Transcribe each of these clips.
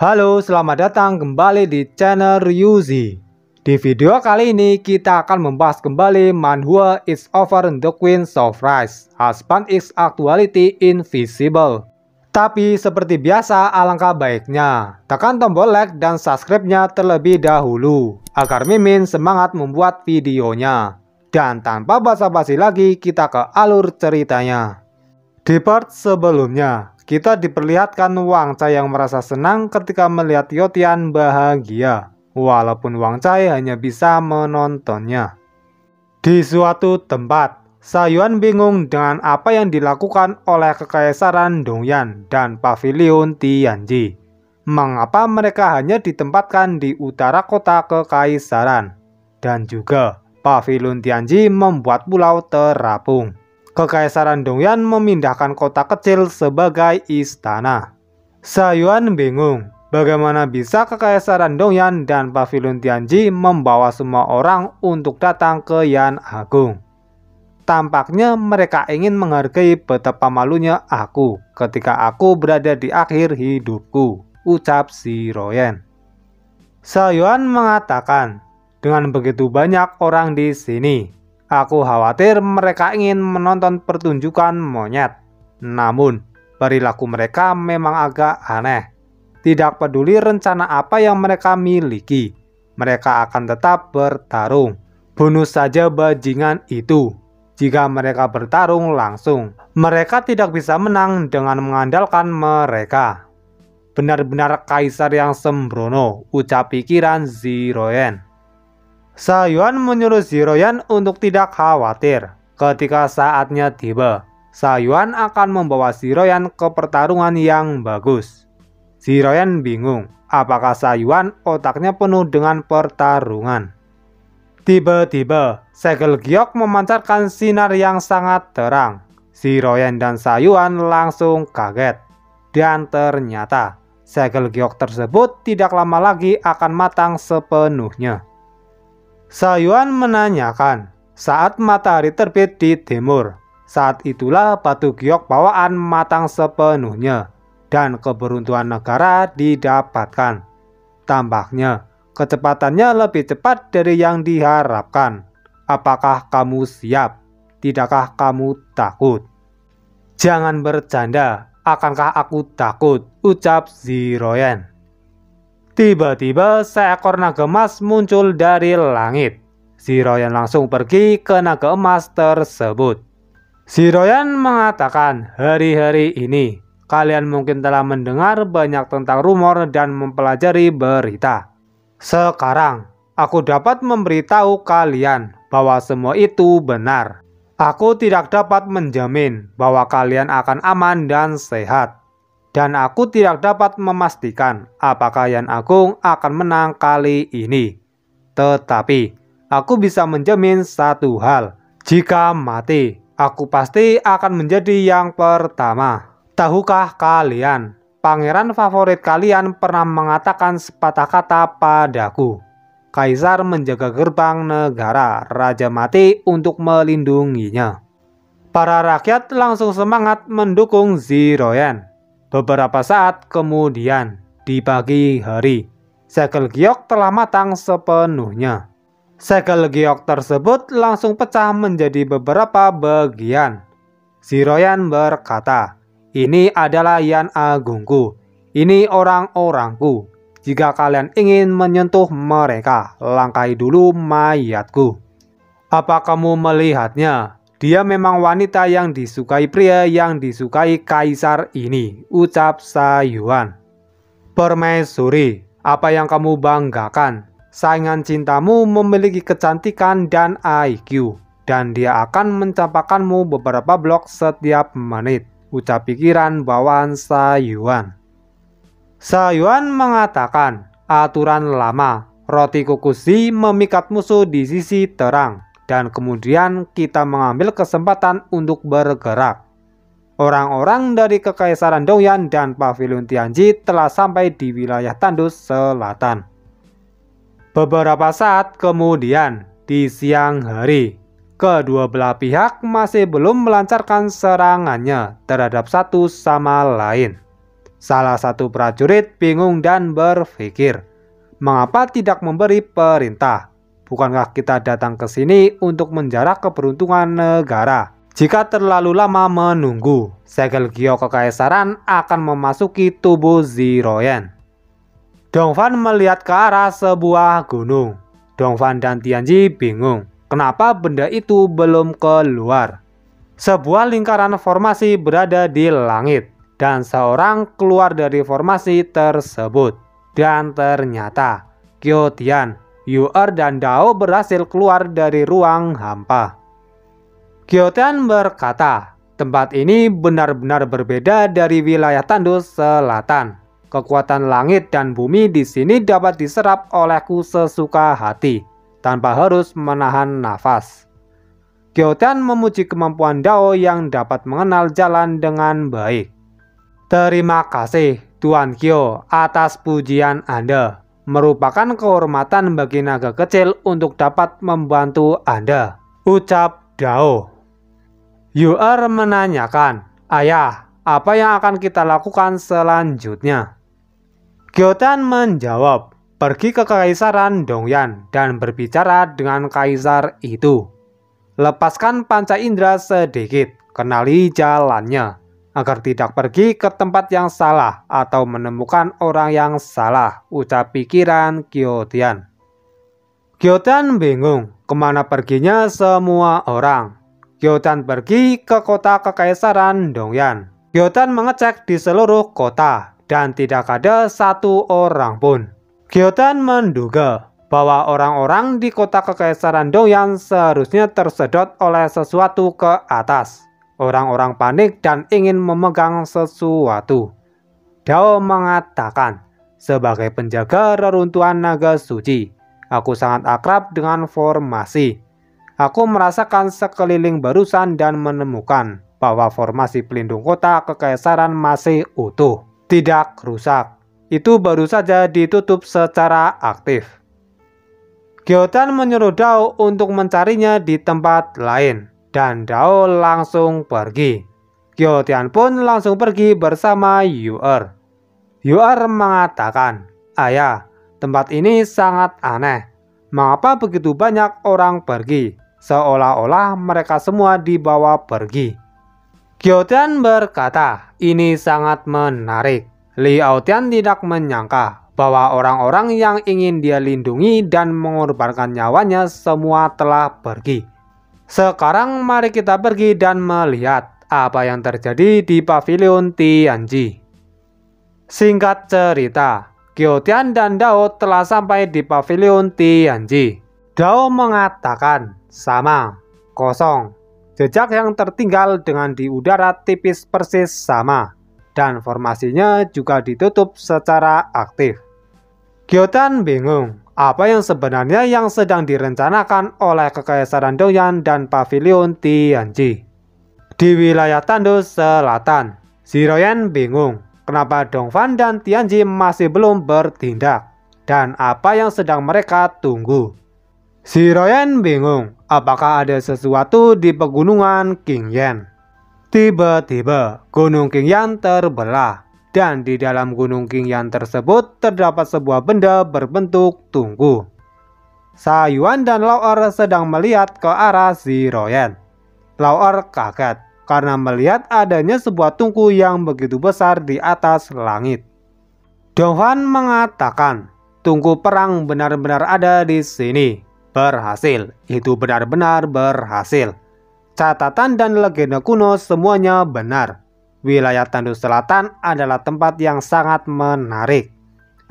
Halo, selamat datang kembali di channel Ryuzi. Di video kali ini kita akan membahas kembali manhwa It's Over the Queen's of Rice, Husband is Actuality Invisible. Tapi seperti biasa, alangkah baiknya tekan tombol like dan subscribe-nya terlebih dahulu agar Mimin semangat membuat videonya. Dan tanpa basa-basi lagi, kita ke alur ceritanya. Di part sebelumnya, kita diperlihatkan Wang Cai yang merasa senang ketika melihat Yotian bahagia, walaupun Wang Cai hanya bisa menontonnya. Di suatu tempat, Sayuan bingung dengan apa yang dilakukan oleh Kekaisaran Dongyan dan Pavilion Tianji. Mengapa mereka hanya ditempatkan di utara kota Kekaisaran? Dan juga, Pavilion Tianji membuat pulau terapung. Kekaisaran Dongyan memindahkan kota kecil sebagai istana. Sayuan bingung, bagaimana bisa Kekaisaran Dongyan dan Pavilion Tianji membawa semua orang untuk datang ke Yan Agung. Tampaknya mereka ingin menghargai betapa malunya aku ketika aku berada di akhir hidupku, ucap si Royen. Sayuan mengatakan, dengan begitu banyak orang di sini, aku khawatir mereka ingin menonton pertunjukan monyet. Namun, perilaku mereka memang agak aneh. Tidak peduli rencana apa yang mereka miliki, mereka akan tetap bertarung. Bunuh saja bajingan itu. Jika mereka bertarung langsung, mereka tidak bisa menang dengan mengandalkan mereka. Benar-benar kaisar yang sembrono, ucap pikiran Ziroyen. Sayuan menyuruh Ziroyen untuk tidak khawatir. Ketika saatnya tiba, Sayuan akan membawa Ziroyen ke pertarungan yang bagus. Ziroyen bingung, apakah Sayuan otaknya penuh dengan pertarungan. Tiba-tiba, segel giok memancarkan sinar yang sangat terang. Ziroyen dan Sayuan langsung kaget. Dan ternyata, segel giok tersebut tidak lama lagi akan matang sepenuhnya. Sayuan menanyakan, saat matahari terbit di timur, saat itulah batu giok bawaan matang sepenuhnya, dan keberuntungan negara didapatkan. Tampaknya, kecepatannya lebih cepat dari yang diharapkan. Apakah kamu siap? Tidakkah kamu takut? Jangan bercanda, akankah aku takut? Ucap Ziroyen. Tiba-tiba seekor naga emas muncul dari langit. Ziroyen langsung pergi ke naga emas tersebut. Ziroyen mengatakan, hari-hari ini kalian mungkin telah mendengar banyak tentang rumor dan mempelajari berita. Sekarang aku dapat memberitahu kalian bahwa semua itu benar. Aku tidak dapat menjamin bahwa kalian akan aman dan sehat. Dan aku tidak dapat memastikan apakah Yan Agung akan menang kali ini. Tetapi, aku bisa menjamin satu hal. Jika mati, aku pasti akan menjadi yang pertama. Tahukah kalian, pangeran favorit kalian pernah mengatakan sepatah kata padaku. Kaisar menjaga gerbang negara, raja mati untuk melindunginya. Para rakyat langsung semangat mendukung Ziroyen. Beberapa saat kemudian, di pagi hari, segel giok telah matang sepenuhnya. Segel giok tersebut langsung pecah menjadi beberapa bagian. Ziroyen berkata, ini adalah Yan Agungku, ini orang-orangku. Jika kalian ingin menyentuh mereka, langkahi dulu mayatku. Apa kamu melihatnya? Dia memang wanita yang disukai pria yang disukai kaisar ini, ucap Sayuan. Permaisuri, apa yang kamu banggakan? Saingan cintamu memiliki kecantikan dan IQ, dan dia akan mencampakkanmu beberapa blok setiap menit, ucap pikiran bawaan Sayuan. Sayuan mengatakan, aturan lama, roti kukusi memikat musuh di sisi terang. Dan kemudian kita mengambil kesempatan untuk bergerak. Orang-orang dari Kekaisaran Dongyan dan Pavilion Tianji telah sampai di wilayah Tandus Selatan. Beberapa saat kemudian, di siang hari, kedua belah pihak masih belum melancarkan serangannya terhadap satu sama lain. Salah satu prajurit bingung dan berpikir, mengapa tidak memberi perintah? Bukankah kita datang ke sini untuk menjarah keberuntungan negara? Jika terlalu lama menunggu, segel Gyo kekaisaran akan memasuki tubuh Ziroyen. Dongfan melihat ke arah sebuah gunung. Dongfan dan Tianji bingung, kenapa benda itu belum keluar. Sebuah lingkaran formasi berada di langit, dan seorang keluar dari formasi tersebut. Dan ternyata Qiu Tian, Yu dan Dao berhasil keluar dari ruang hampa. Qiu Tian berkata, tempat ini benar-benar berbeda dari wilayah tandus selatan. Kekuatan langit dan bumi di sini dapat diserap olehku sesuka hati, tanpa harus menahan nafas. Qiu Tian memuji kemampuan Dao yang dapat mengenal jalan dengan baik. Terima kasih Tuan Qiu atas pujian Anda. Merupakan kehormatan bagi naga kecil untuk dapat membantu Anda, ucap Dao. Yu menanyakan, ayah, apa yang akan kita lakukan selanjutnya? Qiu Tian menjawab, pergi ke Kekaisaran Dongyan dan berbicara dengan kaisar itu. Lepaskan panca indera sedikit, kenali jalannya, agar tidak pergi ke tempat yang salah atau menemukan orang yang salah, ucap pikiran Qiu Tian. Qiu Tian bingung kemana perginya semua orang. Qiu Tian pergi ke kota Kekaisaran Dongyan. Qiu Tian mengecek di seluruh kota dan tidak ada satu orang pun. Qiu Tian menduga bahwa orang-orang di kota Kekaisaran Dongyan seharusnya tersedot oleh sesuatu ke atas. Orang-orang panik dan ingin memegang sesuatu. Dao mengatakan, sebagai penjaga reruntuhan naga suci, aku sangat akrab dengan formasi. Aku merasakan sekeliling barusan dan menemukan bahwa formasi pelindung kota Kekaisaran masih utuh, tidak rusak. Itu baru saja ditutup secara aktif. Qiu Tian menyuruh Dao untuk mencarinya di tempat lain. Dan Dao langsung pergi. Qiu Tian pun langsung pergi bersama Yu. Yu mengatakan, ayah, tempat ini sangat aneh. Mengapa begitu banyak orang pergi? Seolah-olah mereka semua dibawa pergi. Qiu Tian berkata, ini sangat menarik. Liao Tian tidak menyangka bahwa orang-orang yang ingin dia lindungi dan mengorbankan nyawanya semua telah pergi. Sekarang mari kita pergi dan melihat apa yang terjadi di pavilion Tianji. Singkat cerita, Qiu Tian dan Dao telah sampai di pavilion Tianji. Dao mengatakan, sama, kosong. Jejak yang tertinggal dengan di udara tipis persis sama. Dan formasinya juga ditutup secara aktif. Qiu Tian bingung. Apa yang sebenarnya yang sedang direncanakan oleh Kekaisaran Dongyan dan pavilion Tianji? Di wilayah tandus selatan, Ziroyen bingung kenapa Dongfan dan Tianji masih belum bertindak dan apa yang sedang mereka tunggu. Ziroyen bingung apakah ada sesuatu di pegunungan Qingyan. Tiba-tiba Gunung Qingyan terbelah. Dan di dalam Gunung Qingyan tersebut terdapat sebuah benda berbentuk tungku. Sayuan dan Lao'er sedang melihat ke arah Ziroyen. Lao'er kaget karena melihat adanya sebuah tungku yang begitu besar di atas langit. Dongfan mengatakan, tungku perang benar-benar ada di sini. Berhasil, itu benar-benar berhasil. Catatan dan legenda kuno semuanya benar. Wilayah tandus selatan adalah tempat yang sangat menarik.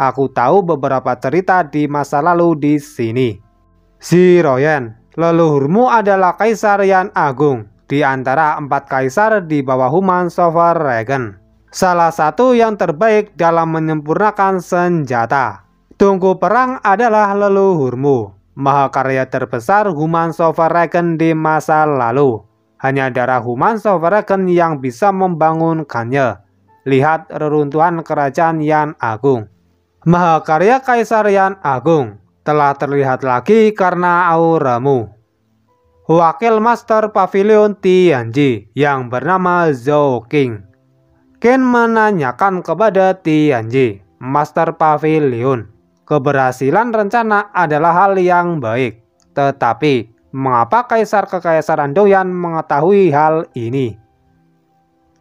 Aku tahu beberapa cerita di masa lalu di sini. Ziroyen, leluhurmu adalah kaisar yang agung di antara 4 kaisar di bawah Human Sovereign. Salah satu yang terbaik dalam menyempurnakan senjata. Tungku perang adalah leluhurmu. Mahakarya terbesar Human Sovereign di masa lalu. Hanya darah Human Sovereign yang bisa membangunkannya. Lihat reruntuhan kerajaan Yan Agung. Mahakarya Kaisar Yan Agung telah terlihat lagi karena auramu. Wakil Master Pavilion Tianji yang bernama Zhou Qing. Ken menanyakan kepada Tianji, Master Pavilion. Keberhasilan rencana adalah hal yang baik, tetapi mengapa Kekaisaran Dongyan mengetahui hal ini?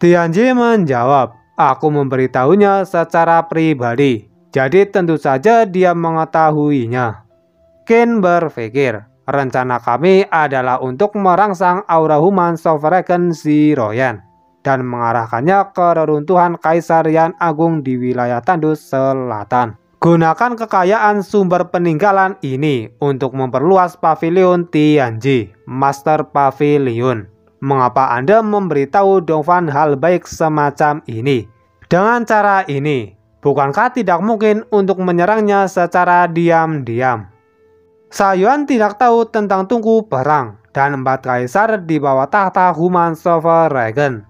Tianji menjawab, aku memberitahunya secara pribadi, jadi tentu saja dia mengetahuinya. Ken berpikir, rencana kami adalah untuk merangsang aura Human Sovereign Ziroyan dan mengarahkannya ke reruntuhan Kaisar Yan Agung di wilayah Tandus Selatan. Gunakan kekayaan sumber peninggalan ini untuk memperluas pavilion Tianji, Master Pavilion. Mengapa Anda memberitahu Dongfan hal baik semacam ini? Dengan cara ini, bukankah tidak mungkin untuk menyerangnya secara diam-diam? Sayuan tidak tahu tentang tungku perang dan 4 kaisar di bawah tahta Human Sovereign.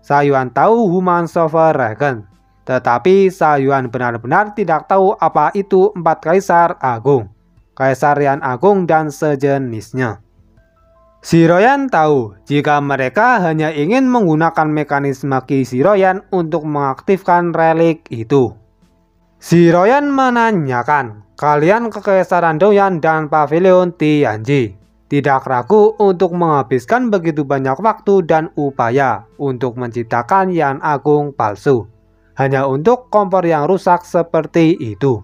Sayuan tahu Human Sovereign, tetapi Sayuan benar-benar tidak tahu apa itu 4 kaisar agung, Kaisar Yan Agung dan sejenisnya. Ziroyan tahu jika mereka hanya ingin menggunakan mekanisme Qi Ziroyan untuk mengaktifkan relik itu. Ziroyan menanyakan, kalian Kekaisaran Dongyan dan Pavilion Tianji tidak ragu untuk menghabiskan begitu banyak waktu dan upaya untuk menciptakan Yan Agung palsu hanya untuk kompor yang rusak seperti itu?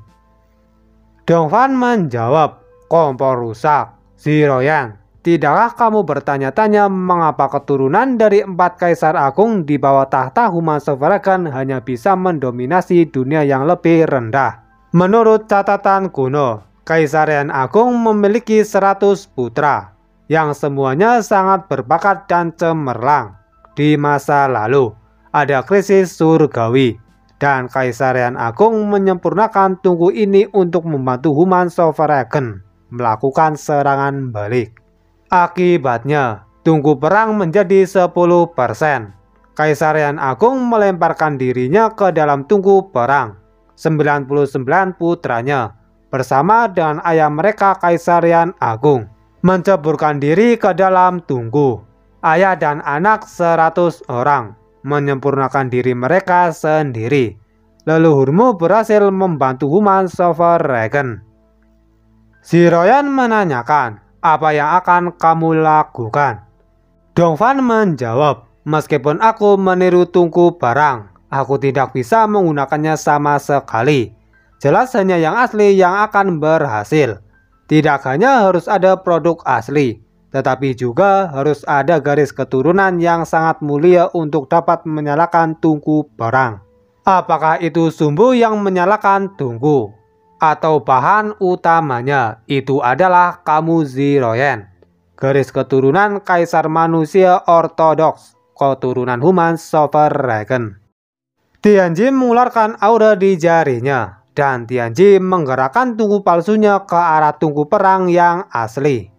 Dongfan menjawab, kompor rusak. Ziroyan, tidakkah kamu bertanya-tanya mengapa keturunan dari 4 kaisar agung di bawah tahta Human Sovereign hanya bisa mendominasi dunia yang lebih rendah? Menurut catatan kuno, Kaisar Yan Agung memiliki 100 putra yang semuanya sangat berbakat dan cemerlang. Di masa lalu, ada krisis surgawi, dan Kaisar Yan Agung menyempurnakan tungku ini untuk membantu Human Sovereign melakukan serangan balik. Akibatnya, tungku perang menjadi 10%. Kaisar Yan Agung melemparkan dirinya ke dalam tungku perang. 99 putranya bersama dengan ayah mereka Kaisar Yan Agung menceburkan diri ke dalam tungku. Ayah dan anak 100 orang menyempurnakan diri mereka sendiri. Leluhurmu berhasil membantu Human Sovereign. Ziroyan menanyakan, apa yang akan kamu lakukan? Dongfan menjawab, meskipun aku meniru tungku barang, aku tidak bisa menggunakannya sama sekali. Jelas hanya yang asli yang akan berhasil. Tidak hanya harus ada produk asli, tetapi juga harus ada garis keturunan yang sangat mulia untuk dapat menyalakan tungku barang. Apakah itu sumbu yang menyalakan tungku? Atau bahan utamanya itu adalah kamu Ziroyan, garis keturunan Kaisar Manusia Ortodoks, keturunan Human Sovereign. Tianji mengeluarkan aura di jarinya, dan Tianji menggerakkan tungku palsunya ke arah tungku perang yang asli.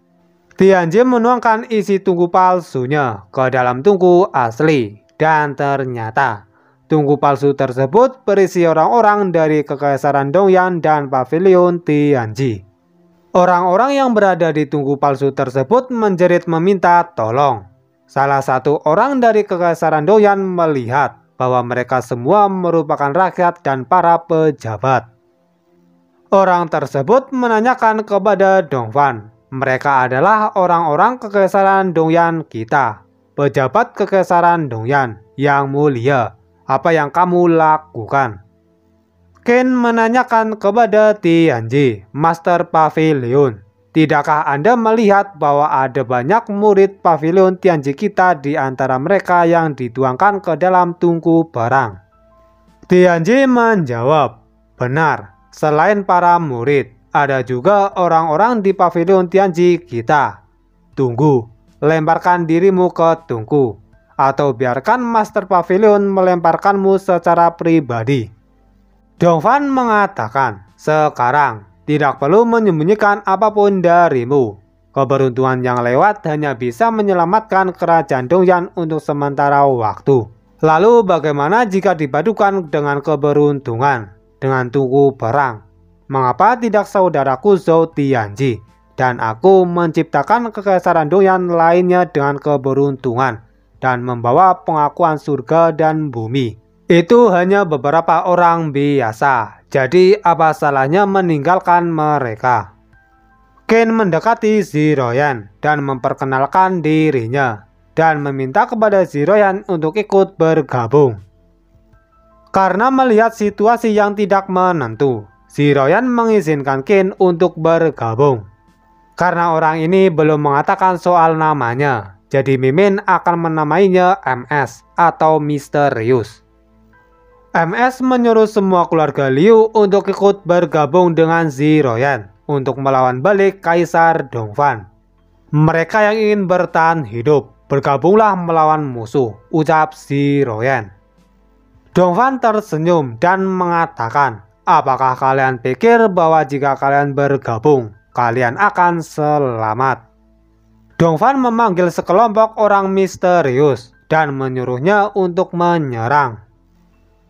Tianji menuangkan isi tungku palsunya ke dalam tungku asli, dan ternyata tungku palsu tersebut berisi orang-orang dari Kekaisaran Dongyan dan Pavilion Tianji. Orang-orang yang berada di tungku palsu tersebut menjerit meminta tolong. Salah satu orang dari Kekaisaran Dongyan melihat bahwa mereka semua merupakan rakyat dan para pejabat. Orang tersebut menanyakan kepada Dongfan, mereka adalah orang-orang Kekaisaran Dongyan kita, pejabat Kekaisaran Dongyan yang mulia. Apa yang kamu lakukan? Ken menanyakan kepada Tianji, Master Pavilion, tidakkah Anda melihat bahwa ada banyak murid Pavilion Tianji kita di antara mereka yang dituangkan ke dalam tungku barang? Tianji menjawab, benar, selain para murid, ada juga orang-orang di Pavilion Tianji kita. Tunggu, lemparkan dirimu ke tungku, atau biarkan Master Pavilion melemparkanmu secara pribadi. Dongfan mengatakan, sekarang tidak perlu menyembunyikan apapun darimu. Keberuntungan yang lewat hanya bisa menyelamatkan kerajaan Dongyan untuk sementara waktu. Lalu bagaimana jika dipadukan dengan keberuntungan, dengan tungku perang? Mengapa tidak saudaraku Zhou Tianji dan aku menciptakan Kekaisaran Dongyan lainnya dengan keberuntungan dan membawa pengakuan surga dan bumi? Itu hanya beberapa orang biasa, jadi apa salahnya meninggalkan mereka? Ken mendekati Ziroyan dan memperkenalkan dirinya, dan meminta kepada Ziroyan untuk ikut bergabung. Karena melihat situasi yang tidak menentu, Ziroyan mengizinkan Ken untuk bergabung. Karena orang ini belum mengatakan soal namanya, jadi Mimin akan menamainya MS atau Misterius. MS menyuruh semua keluarga Liu untuk ikut bergabung dengan Ziroyan untuk melawan balik Kaisar Dongfan. Mereka yang ingin bertahan hidup, bergabunglah melawan musuh, ucap Ziroyan. Dongfan tersenyum dan mengatakan, apakah kalian pikir bahwa jika kalian bergabung, kalian akan selamat? Dongfan memanggil sekelompok orang misterius dan menyuruhnya untuk menyerang.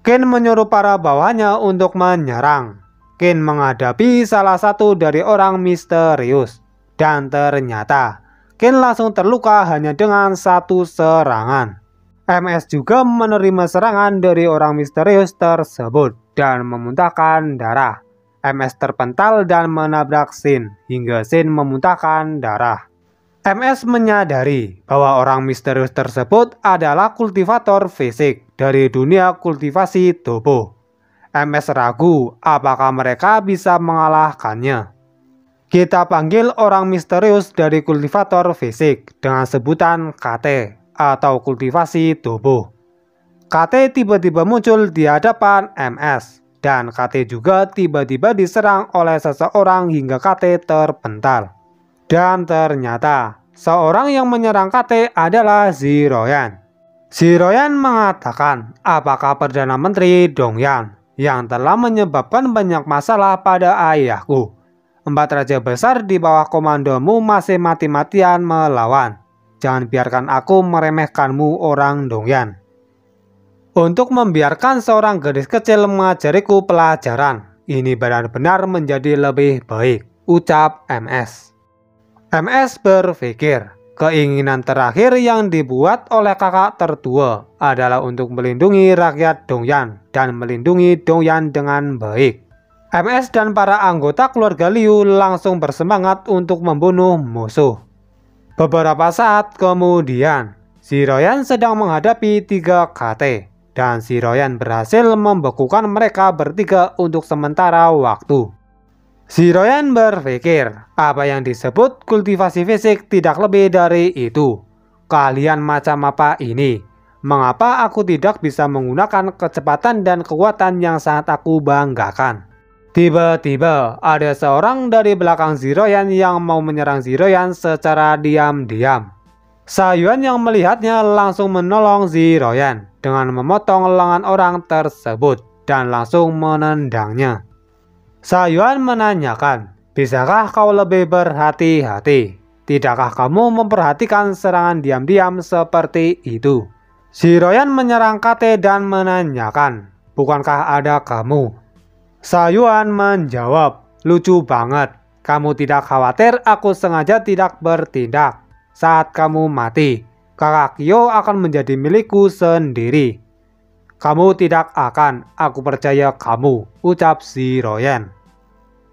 Ken menyuruh para bawahannya untuk menyerang. Ken menghadapi salah satu dari orang misterius, dan ternyata Ken langsung terluka hanya dengan satu serangan. MS juga menerima serangan dari orang misterius tersebut dan memuntahkan darah. MS terpental dan menabrak Shin hingga Shin memuntahkan darah. MS menyadari bahwa orang misterius tersebut adalah kultivator fisik dari dunia kultivasi tubuh. MS ragu apakah mereka bisa mengalahkannya. Kita panggil orang misterius dari kultivator fisik dengan sebutan KT atau kultivasi tubuh. KT tiba-tiba muncul di hadapan MS, dan KT juga tiba-tiba diserang oleh seseorang hingga KT terpental. Dan ternyata seorang yang menyerang KT adalah Ziroyan. Ziroyan mengatakan apakah Perdana Menteri Dongyan yang telah menyebabkan banyak masalah pada ayahku. 4 raja besar di bawah komandomu masih mati-matian melawan. Jangan biarkan aku meremehkanmu orang Dongyan. Untuk membiarkan seorang gadis kecil mengajariku pelajaran, ini benar-benar menjadi lebih baik, ucap MS. MS berpikir, keinginan terakhir yang dibuat oleh kakak tertua adalah untuk melindungi rakyat Dongyan dan melindungi Dongyan dengan baik. MS dan para anggota keluarga Liu langsung bersemangat untuk membunuh musuh. Beberapa saat kemudian, Ziroyan sedang menghadapi 3 KT, dan Ziroyan berhasil membekukan mereka bertiga untuk sementara waktu. Ziroyan berpikir, apa yang disebut kultivasi fisik tidak lebih dari itu. Kalian macam apa ini? Mengapa aku tidak bisa menggunakan kecepatan dan kekuatan yang sangat aku banggakan? Tiba-tiba ada seorang dari belakang Ziroyan yang mau menyerang Ziroyan secara diam-diam. Sayuan yang melihatnya langsung menolong Ziroyan dengan memotong lengan orang tersebut dan langsung menendangnya. Sayuan menanyakan, bisakah kau lebih berhati-hati? Tidakkah kamu memperhatikan serangan diam-diam seperti itu? Ziroyan menyerang KT dan menanyakan, bukankah ada kamu? Sayuan menjawab, lucu banget. Kamu tidak khawatir aku sengaja tidak bertindak. Saat kamu mati, kakak Kyo akan menjadi milikku sendiri. Kamu tidak akan, aku percaya kamu, ucap Ziroyan.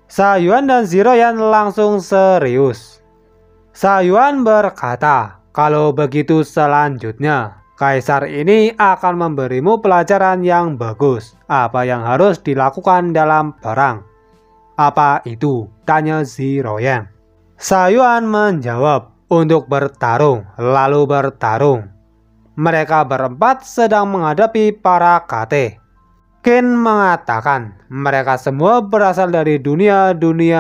Sayuan dan Ziroyan langsung serius. Sayuan berkata, kalau begitu selanjutnya, Kaisar ini akan memberimu pelajaran yang bagus. Apa yang harus dilakukan dalam perang? Apa itu? Tanya Ziroyan. Sayuan menjawab, untuk bertarung, lalu bertarung. Mereka berempat sedang menghadapi para KT. Ken mengatakan mereka semua berasal dari dunia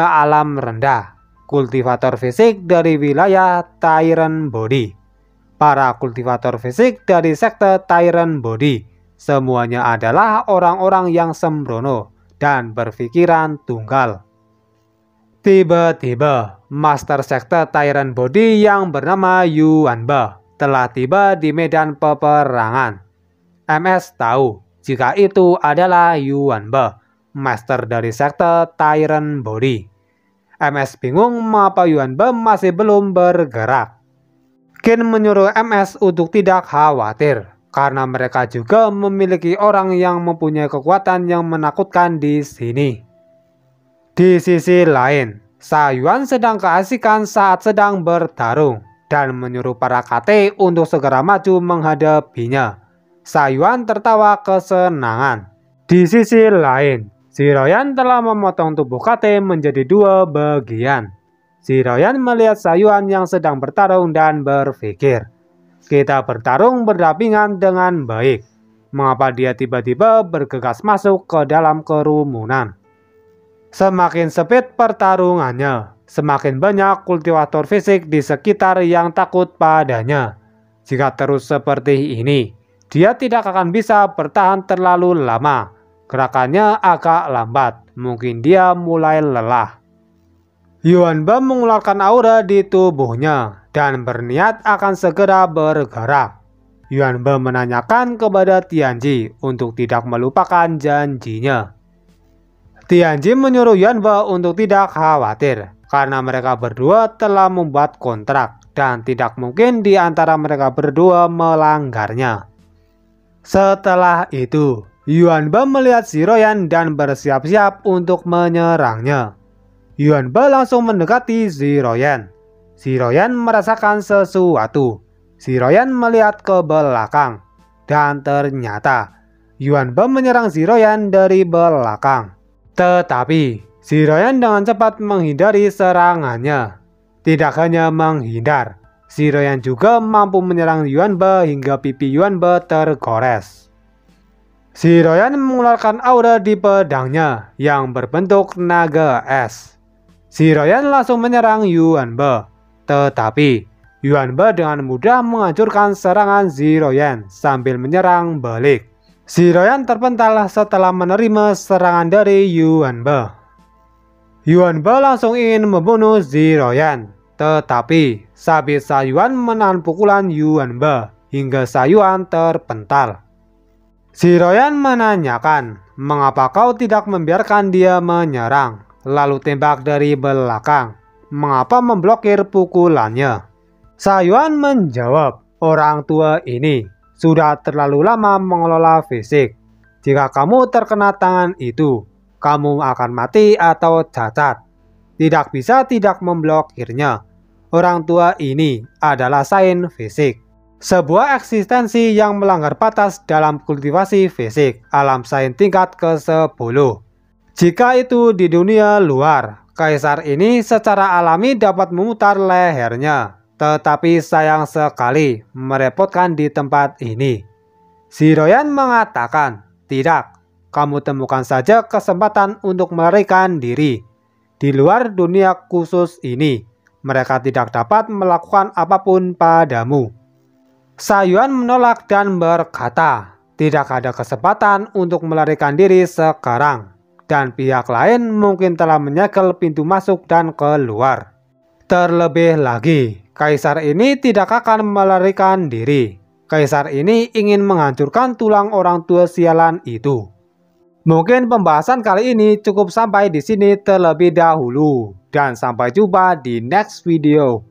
alam rendah, kultivator fisik dari wilayah Tyrant Body. Para kultivator fisik dari sekte Tyrant Body semuanya adalah orang-orang yang sembrono dan berpikiran tunggal. Tiba-tiba, Master Sekte Tyrant Body yang bernama Yuanba telah tiba di medan peperangan. MS tahu jika itu adalah Yuanba, Master dari Sekte Tyrant Body. MS bingung mengapa Yuanba masih belum bergerak. Ken menyuruh MS untuk tidak khawatir karena mereka juga memiliki orang yang mempunyai kekuatan yang menakutkan di sini. Di sisi lain, Sha Yuan sedang keasikan saat sedang bertarung dan menyuruh para KT untuk segera maju menghadapinya. Sha Yuan tertawa kesenangan. Di sisi lain, Ziroyan telah memotong tubuh KT menjadi dua bagian. Ziroyan melihat Sha Yuan yang sedang bertarung dan berpikir, kita bertarung berdampingan dengan baik. Mengapa dia tiba-tiba bergegas masuk ke dalam kerumunan? Semakin sempit pertarungannya, semakin banyak kultivator fisik di sekitar yang takut padanya. Jika terus seperti ini, dia tidak akan bisa bertahan terlalu lama. Gerakannya agak lambat, mungkin dia mulai lelah. Yuanbe mengeluarkan aura di tubuhnya dan berniat akan segera bergerak. Yuanbe menanyakan kepada Tianji untuk tidak melupakan janjinya. Tianji menyuruh Yuanbe untuk tidak khawatir karena mereka berdua telah membuat kontrak dan tidak mungkin di antara mereka berdua melanggarnya. Setelah itu, Yuanbe melihat Ziroyan dan bersiap-siap untuk menyerangnya. Yuanbe langsung mendekati Ziroyan. Ziroyan merasakan sesuatu. Ziroyan melihat ke belakang dan ternyata Yuanbe menyerang Ziroyan dari belakang. Tetapi Ziroyan dengan cepat menghindari serangannya. Tidak hanya menghindar, Ziroyan juga mampu menyerang Yuanbe hingga pipi Yuanbe tergores. Ziroyan mengeluarkan aura di pedangnya yang berbentuk naga es. Ziroyan langsung menyerang Yuanbe, tetapi Yuanbe dengan mudah menghancurkan serangan Ziroyan sambil menyerang balik. Ziroyan terpental setelah menerima serangan dari Yuanbe. Yuanbe langsung ingin membunuh Ziroyan, tetapi sabit Sha Yuan menahan pukulan Yuanbe hingga Sha Yuan terpental. Ziroyan menanyakan, mengapa kau tidak membiarkan dia menyerang, lalu tembak dari belakang, mengapa memblokir pukulannya? Sha Yuan menjawab, orang tua ini sudah terlalu lama mengelola fisik. Jika kamu terkena tangan itu, kamu akan mati atau cacat. Tidak bisa tidak memblokirnya. Orang tua ini adalah sains fisik. Sebuah eksistensi yang melanggar batas dalam kultivasi fisik alam sains tingkat ke-10. Jika itu di dunia luar, kaisar ini secara alami dapat memutar lehernya. Tetapi sayang sekali merepotkan di tempat ini. Ziroyan mengatakan, tidak, kamu temukan saja kesempatan untuk melarikan diri. Di luar dunia khusus ini, mereka tidak dapat melakukan apapun padamu. Sha Yuan menolak dan berkata, tidak ada kesempatan untuk melarikan diri sekarang. Dan pihak lain mungkin telah menyegel pintu masuk dan keluar. Terlebih lagi, kaisar ini tidak akan melarikan diri. Kaisar ini ingin menghancurkan tulang orang tua sialan itu. Mungkin pembahasan kali ini cukup sampai di sini terlebih dahulu. Dan sampai jumpa di next video.